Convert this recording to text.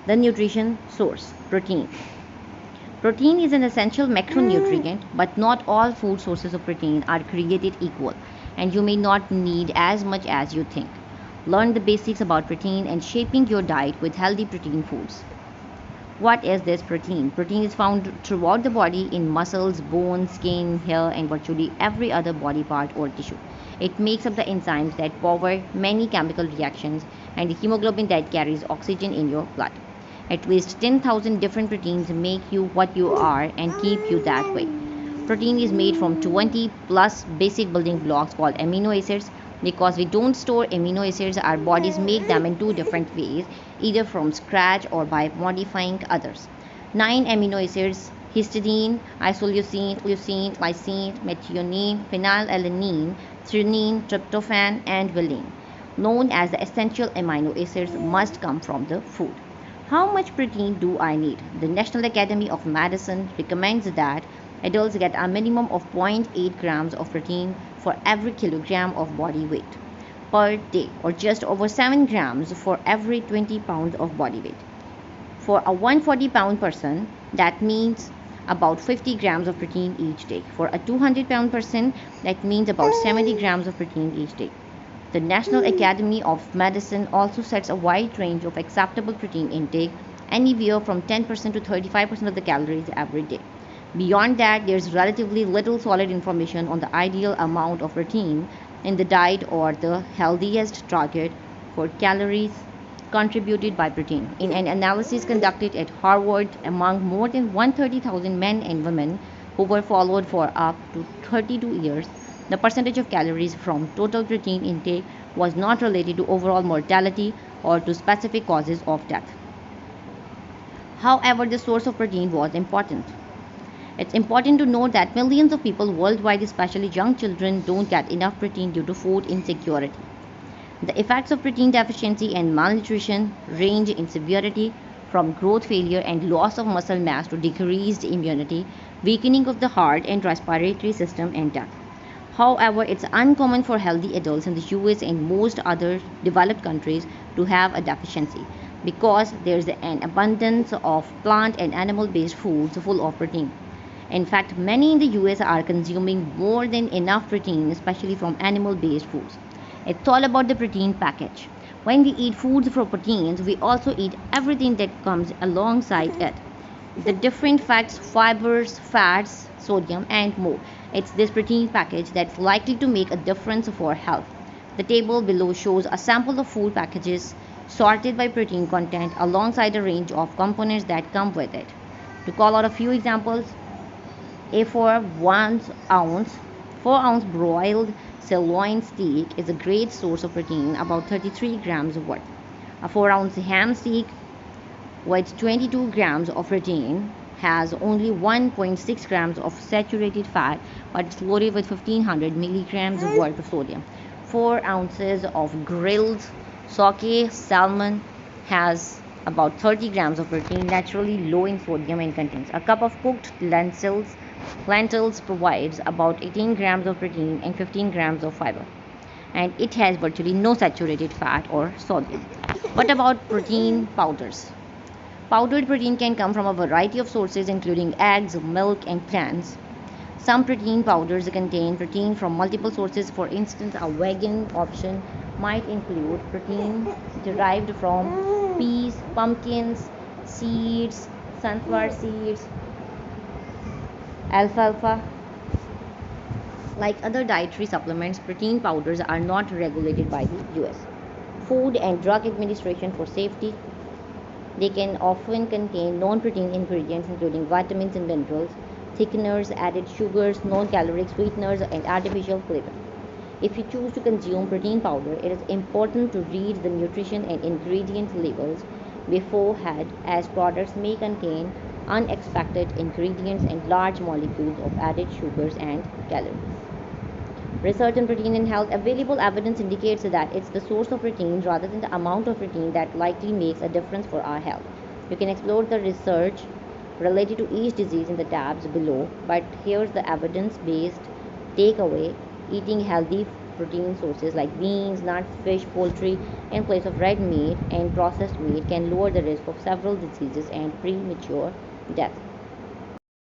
The nutrition source, protein. Protein is an essential macronutrient, but not all food sources of protein are created equal, and you may not need as much as you think. Learn the basics about protein and shaping your diet with healthy protein foods. What is this protein? Protein is found throughout the body in muscles, bones, skin, hair, and virtually every other body part or tissue. It makes up the enzymes that power many chemical reactions and the hemoglobin that carries oxygen in your blood. At least 10,000 different proteins make you what you are and keep you that way. Protein is made from 20 plus basic building blocks called amino acids. Because we don't store amino acids, our bodies make them in two different ways, either from scratch or by modifying others. 9 amino acids: histidine, isoleucine, leucine, lysine, methionine, phenylalanine, threonine, tryptophan, and valine, known as the essential amino acids, must come from the food. How much protein do I need? The National Academy of Medicine recommends that adults get a minimum of 0.8 grams of protein for every kilogram of body weight per day, or just over 7 grams for every 20 pounds of body weight. For a 140-pound person, that means about 50 grams of protein each day. For a 200-pound person, that means about 70 grams of protein each day. The National Academy of Medicine also sets a wide range of acceptable protein intake, anywhere from 10% to 35% of the calories every day. Beyond that, there's relatively little solid information on the ideal amount of protein in the diet or the healthiest target for calories contributed by protein. In an analysis conducted at Harvard among more than 130,000 men and women who were followed for up to 32 years, the percentage of calories from total protein intake was not related to overall mortality or to specific causes of death. However, the source of protein was important. It's important to note that millions of people worldwide, especially young children, don't get enough protein due to food insecurity. The effects of protein deficiency and malnutrition range in severity from growth failure and loss of muscle mass to decreased immunity, weakening of the heart and respiratory system, and death. However, it's uncommon for healthy adults in the US and most other developed countries to have a deficiency because there's an abundance of plant and animal based foods full of protein. In fact, many in the US are consuming more than enough protein, especially from animal based foods. It's all about the protein package. When we eat foods for proteins, we also eat everything that comes alongside it: the different fats, fibers, fats, sodium, and more. It's this protein package that's likely to make a difference for health. The table below shows a sample of food packages sorted by protein content alongside a range of components that come with it. To call out a few examples, a for 4 ounce broiled sirloin steak is a great source of protein, about 33 grams worth. A 4-ounce ham steak with 22 grams of protein has only 1.6 grams of saturated fat, but it's loaded with 1500 milligrams worth of sodium. 4 ounces of grilled sockeye salmon has about 30 grams of protein, naturally low in sodium, and contains. A cup of cooked lentils provides about 18 grams of protein and 15 grams of fiber, and it has virtually no saturated fat or sodium. What about protein powders? Powdered protein can come from a variety of sources, including eggs, milk, and plants. Some protein powders contain protein from multiple sources. For instance, a vegan option might include protein derived from peas, pumpkins, seeds, sunflower seeds, alfalfa. Like other dietary supplements, protein powders are not regulated by the US Food and Drug Administration for safety. They can often contain non-protein ingredients including vitamins and minerals, thickeners, added sugars, non-caloric sweeteners, and artificial flavor. If you choose to consume protein powder, it is important to read the nutrition and ingredient labels beforehand, as products may contain unexpected ingredients and large molecules of added sugars and calories. Research on protein and health. Available evidence indicates that it's the source of protein rather than the amount of protein that likely makes a difference for our health. You can explore the research related to each disease in the tabs below, but here's the evidence based takeaway: eating healthy protein sources like beans, nuts, fish, poultry in place of red meat and processed meat can lower the risk of several diseases and premature death.